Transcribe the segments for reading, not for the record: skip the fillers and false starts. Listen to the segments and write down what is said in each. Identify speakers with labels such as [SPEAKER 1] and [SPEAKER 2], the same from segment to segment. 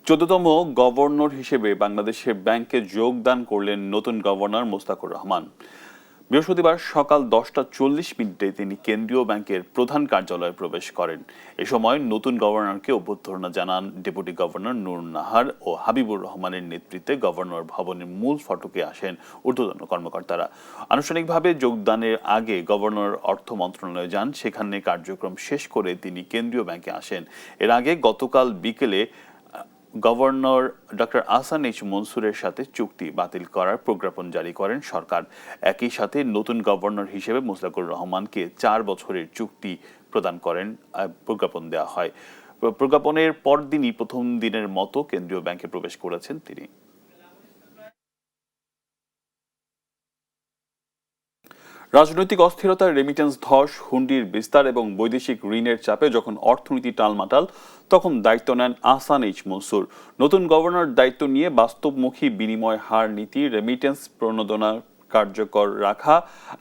[SPEAKER 1] 14তম governor হিসেবে বাংলাদেশের ব্যাংকে যোগদান করলেন নতুন গভর্নর মোস্তাকুর রহমান। বৃহস্পতিবার সকাল 10:40 তিনি কেন্দ্রীয় ব্যাংকের প্রধান কার্যালয়ে প্রবেশ করেন। এ সময় নতুন গভর্নরকে অভ্যর্থনা জানান ডেপুটি গভর্নর নূর নাহার ও হাবিবুর রহমানের নেতৃত্বে গভর্নর ভবনের মূল ফটকে আসেন ঊর্ধ্বতন কর্মকর্তারা। আনুষ্ঠানিকভাবে যোগদানের আগে গভর্নর অর্থ মন্ত্রণালয়ে যান, সেখানে কার্যক্রম শেষ করে তিনি কেন্দ্রীয় ব্যাংকে আসেন। এর আগে গতকাল বিকেলে গভর্নর ডক্টর আহসান এইচ মনসুরের সাথে চুক্তি বাতিল করার প্রজ্ঞাপন জারি করেন সরকার। একই সাথে নতুন গভর্নর হিসেবে মোস্তাকুর রহমানকে 4 বছরের চুক্তি প্রদান করেন প্রজ্ঞাপন দেওয়া হয়। প্রজ্ঞাপনের পরদিনই প্রথম দিনের মতো কেন্দ্রীয় ব্যাংকে প্রবেশ করেছেন তিনি। রাজনৈতিক অস্থিরতা, রেমিটেন্স ধস, হুন্ডির বিস্তার এবং বৈদেশিক ঋণের চাপে যখন অর্থনীতি টালমাটাল, তখন দায়িত্ব নেন আহসান এইচ মনসুর। নতুন গভর্নর দায়িত্ব নিয়ে বাস্তবমুখী বিনিময় হার নীতি, রেমিটেন্স প্রণোদনা কার্যকর রাখা,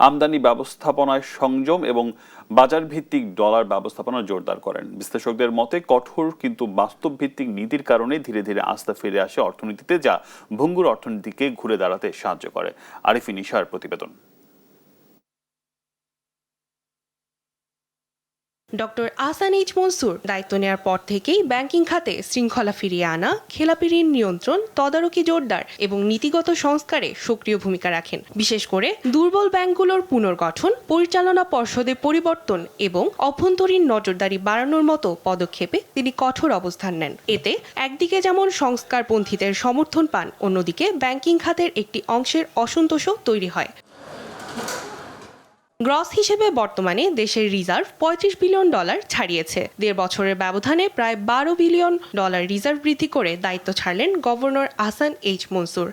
[SPEAKER 1] আমদানি ব্যবস্থাপনায় সংযম এবং বাজার ভিত্তিক ডলার ব্যবস্থাপনা জোরদার করেন। বিশ্লেষকদের মতে কঠোর কিন্তু বাস্তব ভিত্তিক নীতির কারণে ধীরে ধীরে আস্থা ফিরে আসে অর্থনীতিতে, যা ভঙ্গুর অর্থনীতিকে ঘুরে দাঁড়াতে সাহায্য করে। আরিফিন ইশার প্রতিবেদন।
[SPEAKER 2] ডক্টর আহসান এইচ মনসুর দায়িত্ব নেওয়ার পর থেকেই ব্যাংকিং খাতে শৃঙ্খলা ফিরিয়ে আনা, খেলাপি ঋণ নিয়ন্ত্রণ, তদারকি জোরদার এবং নীতিগত সংস্কারে সক্রিয় ভূমিকা রাখেন। বিশেষ করে দুর্বল ব্যাংকগুলোর পুনর্গঠন, পরিচালনা পর্ষদে পরিবর্তন এবং অভ্যন্তরীণ নজরদারি বাড়ানোর মতো পদক্ষেপে তিনি কঠোর অবস্থান নেন। এতে একদিকে যেমন সংস্কারপন্থীদের সমর্থন পান, অন্যদিকে ব্যাংকিং খাতের একটি অংশের অসন্তোষও তৈরি হয়। গ্রস হিসেবে বর্তমানে দেশের রিজার্ভ $35 বিলিয়ন ছাড়িয়েছে। 1.5 বছরের ব্যবধানে প্রায় $12 বিলিয়ন রিজার্ভ বৃদ্ধি করে দায়িত্ব ছাড়লেন গভর্নর আহসান এইচ মনসুর।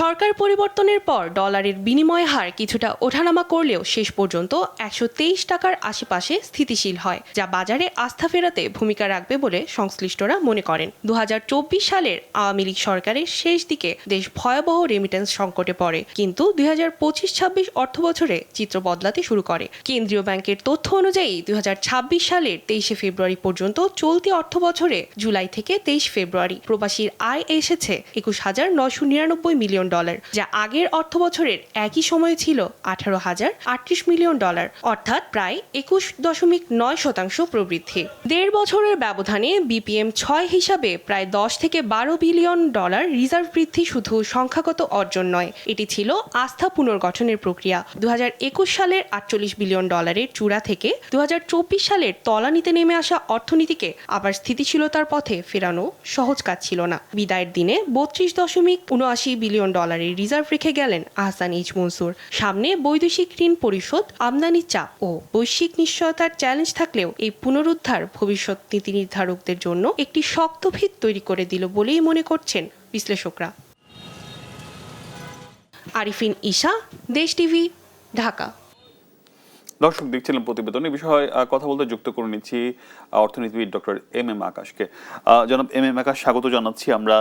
[SPEAKER 2] সরকার পরিবর্তনের পর ডলারের বিনিময় হার কিছুটা ওঠানামা করলেও শেষ পর্যন্ত 123 টাকার আশেপাশে স্থিতিশীল হয়, যা বাজারে আস্থা ফেরাতে ভূমিকা রাখবে বলে সংশ্লিষ্টরা মনে করেন। 2024 সালের আওয়ামী লীগ সরকারের শেষ দিকে দেশ ভয়াবহ রেমিটেন্স সংকটে পড়ে, কিন্তু 2025-26 অর্থবছরে চিত্র বদলাতে শুরু করে। কেন্দ্রীয় ব্যাংকের তথ্য অনুযায়ী 2026 সালের 23 ফেব্রুয়ারি পর্যন্ত চলতি অর্থবছরে জুলাই থেকে 23 ফেব্রুয়ারি প্রবাসীর আয় এসেছে $21,999 মিলিয়ন, যা আগের অর্থবছরের একই সময়ে ছিল $18,038 মিলিয়ন, অর্থাৎ প্রায় 21.9% প্রবৃদ্ধি। 1.5 বছরের ব্যবধানে বিপিএম 6 হিসাবে প্রায় $10 থেকে $12 বিলিয়ন রিজার্ভ বৃদ্ধি শুধু সংখ্যাগত অর্জন নয়, এটি ছিল আস্থা পুনর্গঠনের প্রক্রিয়া। 2021 সালের $48 বিলিয়ন চূড়া থেকে 2024 সালের তলানিতে নেমে আসা অর্থনীতিকে আবার স্থিতিশীলতার পথে ফেরানো সহজ কাজ ছিল না। বিদায়ের দিনে $32.79 বিলিয়ন রিজার্ভ রেখে গেলেন আহসান এইচ মনসুর। সামনে বৈদেশিক ঋণ পরিশোধ, আমদানি চাপ ও বৈশ্বিক নিশ্চয়তার চ্যালেঞ্জ থাকলেও এই পুনরুদ্ধার ভবিষ্যৎ নীতি নির্ধারকদের জন্য একটি শক্ত ভিত তৈরি করে দিল বলেই মনে করছেন বিশ্লেষকরা। আরিফিন ইশা, দেশ টিভি, ঢাকা।
[SPEAKER 1] দর্শক দেখছিলেন প্রতিবেদন। এই বিষয়ে কথা বলতে যুক্ত করে নিচ্ছি অর্থনীতিবিদ ডক্টর এম আকাশকে। জনাব এম আকাশ, স্বাগত জানাচ্ছি আমরা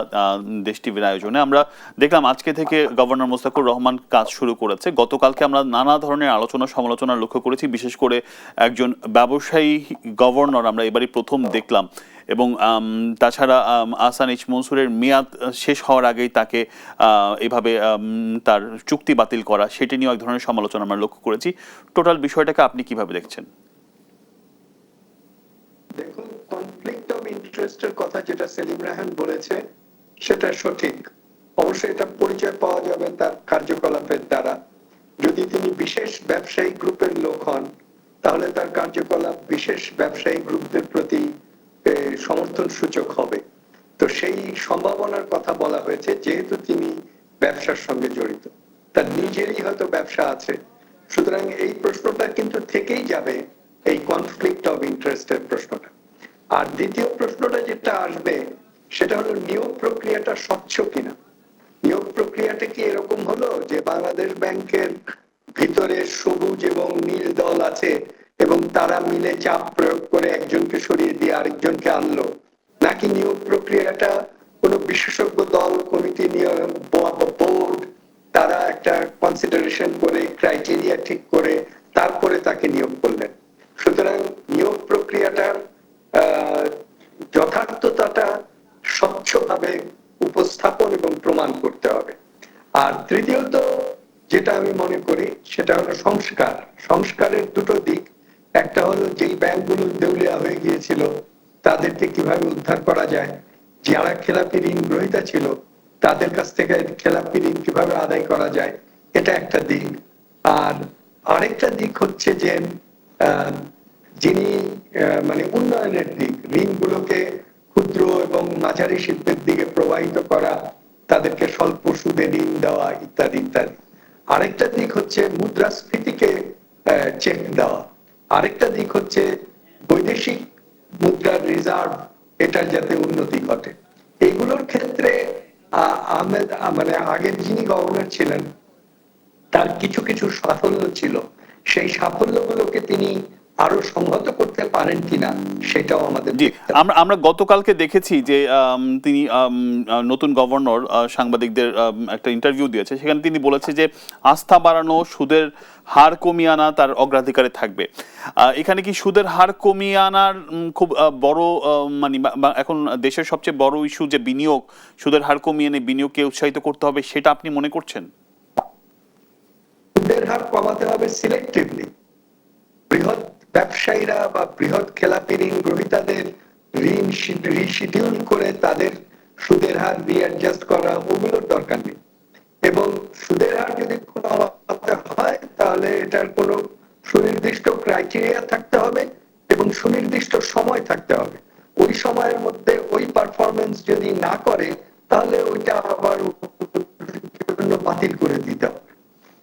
[SPEAKER 1] দেশ টিভির আয়োজনে। আমরা দেখলাম আজকে থেকে গভর্নর মোস্তাকুর রহমান কাজ শুরু করেছে। গতকালকে আমরা নানা ধরনের আলোচনা সমালোচনা লক্ষ্য করেছি, বিশেষ করে একজন ব্যবসায়ী গভর্নর আমরা এবারই প্রথম দেখলাম, এবং তাছাড়া আহসান এইচ মনসুরের মেয়াদ শেষ হওয়ার আগেই তাকে এইভাবে তার চুক্তি বাতিল করা, সেটি নিয়েও এক ধরনের সমালোচনা আমরা লক্ষ্য করেছি। টোটাল বিষয়টাকে আপনি কিভাবে দেখছেন?
[SPEAKER 3] দেখুন, কনফ্লিক্ট অফ ইন্টারেস্টের কথা যেটা সেলিম রায়হান বলেছে সেটা সঠিক। অবশ্যই এটা পরিচয় পাওয়া যাবে তার কার্যকলাপের দ্বারা। যদি তিনি বিশেষ ব্যবসায়ী গ্রুপের লোক হন, তাহলে তার কার্যকলাপ বিশেষ ব্যবসায়ী গ্রুপদের প্রতি সমর্থন সূচক হবে। তো সেই সম্ভাবনার কথা বলা হয়েছে, যেহেতু তিনি ব্যবসার সঙ্গে জড়িত, তার নিজেরই হয়তো ব্যবসা আছে, সুতরাং এই প্রশ্নটা কিন্তু থেকেই যাবে, এই কনফ্লিক্ট অফ ইন্টারেস্টের প্রশ্নটা। আর দ্বিতীয় প্রশ্নটা যেটা আসবে সেটা হলো নিয়োগ প্রক্রিয়াটা স্বচ্ছ কিনা। নিয়োগ প্রক্রিয়াটা কি এরকম হলো যে বাংলাদেশ ব্যাংকের ভিতরে সবুজ এবং নীল দল আছে এবং তারা মিলে চাপ প্রয়োগ করে একজনকে সরিয়ে দিয়ে আরেকজনকে আনলো, নাকি নিয়োগ প্রক্রিয়াটা কোনো বিশেষজ্ঞ দল, কমিটি, বোর্ড, তারা একটা কনসিডারেশন করে ক্রাইটেরিয়া ঠিক করে তারপরে তাকে নিয়োগ করলেন। সুতরাং নিয়োগ প্রক্রিয়াটার যথার্থতাটা স্বচ্ছভাবে উপস্থাপন এবং প্রমাণ করতে হবে। আর তৃতীয়ত যেটা আমি মনে করি সেটা হলো সংস্কারের দুটো দিক। একটা হলো যেই ব্যাংকগুলো দেউলিয়া হয়ে গিয়েছিল তাদেরকে কিভাবে উদ্ধার করা যায়, যারা খেলাপি ঋণ গ্রহীতা ছিল তাদের কাছ থেকে খেলাপি ঋণ কিভাবে আদায় করা যায়, এটা একটা দিক। আর আরেকটা দিক হচ্ছে যে যিনি মানে উন্নয়নের দিক, ঋণগুলোকে ক্ষুদ্র এবং মাঝারি শিল্পের দিকে প্রবাহিত করা, তাদেরকে স্বল্প সুদে ঋণ দেওয়া ইত্যাদি ইত্যাদি। আরেকটা দিক হচ্ছে মুদ্রাস্ফীতিকে চেক দেওয়া। আরেকটা দিক হচ্ছে বৈদেশিক মুদ্রার রিজার্ভ, এটার যাতে উন্নতি ঘটে। এগুলোর ক্ষেত্রে আহমেদ মানে আগের যিনি গভর্নর ছিলেন তার কিছু কিছু সাফল্য ছিল, সেই সাফল্যগুলোকে তিনি আরো সংহত করতে পারেন কিনা সেটাও আমাদের
[SPEAKER 1] জি, আমরা গতকালকে দেখেছি যে তিনি নতুন গভর্নর সাংবাদিকদের একটা ইন্টারভিউ দিয়েছে, সেখানে তিনি বলেছে যে আস্থা বাড়ানো, সুদের হার কমিয়ে আনা তার অগ্রাধিকারে থাকবে। এখানে কি সুদের হার কমিয়ে আনার খুব বড় মানে এখন দেশের সবচেয়ে বড় ইস্যু যে বিনিয়োগ, সুদের হার কমিয়ে এনে বিনিয়োগকে উৎসাহিত করতে হবে, সেটা আপনি মনে করছেন?
[SPEAKER 3] সুদের হার কমাতে হবে সিলেক্টিভলি। বৃহৎ ব্যবসায়ীরা বা বৃহৎ খেলাপি ঋণ গ্রহীতাদের ঋণ রিশিডিউল করে তাদের সুদের হার রিঅ্যাডজাস্ট করা, ওগুলোর দরকার নেই। এবং সুদের হার যদি কমাতে হয় তাহলে এটার কোনো সুনির্দিষ্ট ক্রাইটেরিয়া থাকতে হবে এবং সুনির্দিষ্ট সময় থাকতে হবে। ওই সময়ের মধ্যে ওই পারফরমেন্স যদি না করে তাহলে ওইটা আবার বাতিল করে দিতে হবে।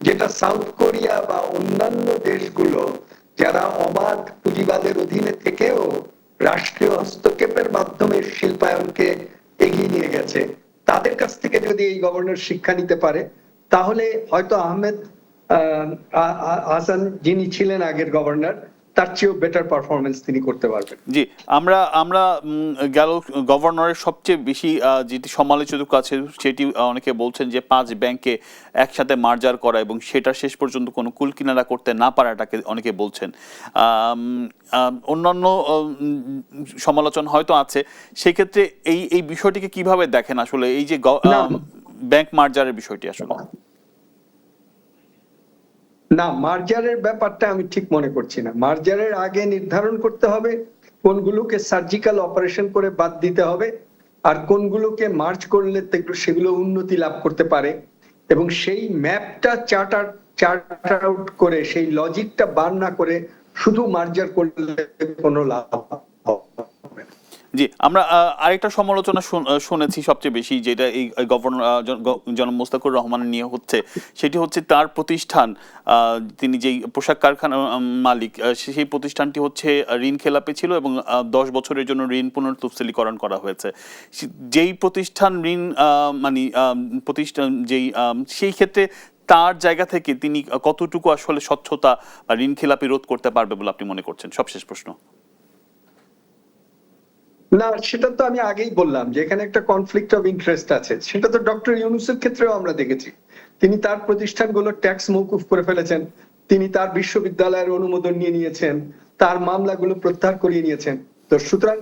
[SPEAKER 3] যেটা সাউথ কোরিয়া বা অন্যান্য দেশগুলো যারা অবাধ পুঁজিবাদের অধীনে থেকেও রাষ্ট্রীয় হস্তক্ষেপের মাধ্যমে শিল্পায়নকে এগিয়ে নিয়ে গেছে, তাদের কাছ থেকে যদি এই গভর্নর শিক্ষা নিতে পারে তাহলে হয়তো আহমেদ হাসান যিনি ছিলেন আগের গভর্নর, তার চেয়েও বেটার পারফরমেন্স তিনি করতে পারবেন।
[SPEAKER 1] জি, আমরা গেল গভর্নরের সবচেয়ে বেশি যেটি সমালোচিত কাছে সেটি অনেকে বলছেন যে 5 ব্যাংকে একসাথে মার্জার করা এবং সেটা শেষ পর্যন্ত কোনো কুল কিনারা করতে না পারাটাকে অনেকে বলছেন। অন্যান্য সমালোচনা হয়তো আছে, সেক্ষেত্রে এই বিষয়টিকে কিভাবে দেখেন আসলে, এই যে ব্যাংক মার্জারের বিষয়টি আসলে?
[SPEAKER 3] না, মার্জারের ব্যাপারটা আমি ঠিক মনে করছি না। মার্জারের আগে নির্ধারণ করতে হবে কোনগুলোকে সার্জিক্যাল অপারেশন করে বাদ দিতে হবে আর কোনগুলোকে মার্জ করলে সেগুলো উন্নতি লাভ করতে পারে, এবং সেই ম্যাপটা চার্ট আউট করে সেই লজিকটা বার না করে শুধু মার্জার করলে কোনো লাভ হবে না।
[SPEAKER 1] জি, আমরা আরেকটা সমালোচনা শুনেছি সবচেয়ে বেশি, যেটা এই গভর্নর জনাব মোস্তাকুর রহমানের নিয়ে হচ্ছে, সেটি হচ্ছে তার প্রতিষ্ঠান, তিনি যেই পোশাক কারখানার মালিক, সেই প্রতিষ্ঠানটি হচ্ছে ঋণ খেলাপি ছিল এবং 10 বছরের জন্য ঋণ পুনর্তফসিলীকরণ করা হয়েছে। যেই প্রতিষ্ঠান ঋণ মানে প্রতিষ্ঠান সেই ক্ষেত্রে তার জায়গা থেকে তিনি কতটুকু আসলে স্বচ্ছতা বা ঋণ খেলাপি রোধ করতে পারবে বলে আপনি মনে করছেন? সবশেষ প্রশ্ন।
[SPEAKER 3] না, সেটা তো আমি আগেই বললাম যে এখানে একটা কনফ্লিক্ট অফ ইন্টারেস্ট আছে। সেটা তো ডক্টর ইউনূসের ক্ষেত্রেও আমরা দেখেছি। তিনি তার প্রতিষ্ঠানগুলো ট্যাক্স মওকুফ করে ফেলেছেন, তিনি তার বিশ্ববিদ্যালয়ের অনুমোদন নিয়ে নিয়েছেন, তার মামলাগুলো প্রত্যাহার করিয়ে নিয়েছেন। তো সুতরাং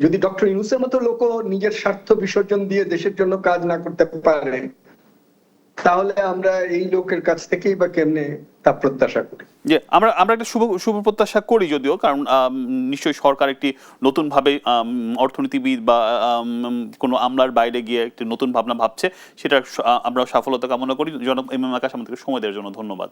[SPEAKER 3] যদি ডক্টর ইউনূসের মতো লোকও নিজের স্বার্থ বিসর্জন দিয়ে দেশের জন্য কাজ না করতে পারে তাহলে আমরা এই লোকের কাছ থেকেই বা কেমনে তা প্রত্যাশা করি?
[SPEAKER 1] যে আমরা একটা শুভ প্রত্যাশা করি যদিও, কারণ নিশ্চয়ই সরকার একটি নতুন ভাবে অর্থনীতিবিদ বা কোনো আমলার বাইরে গিয়ে একটি নতুন ভাবনা ভাবছে, সেটা আমরা সফলতা কামনা করি। জনাব ইমাম আকাশ আমাদেরকে সময় দেওয়ার জন্য ধন্যবাদ।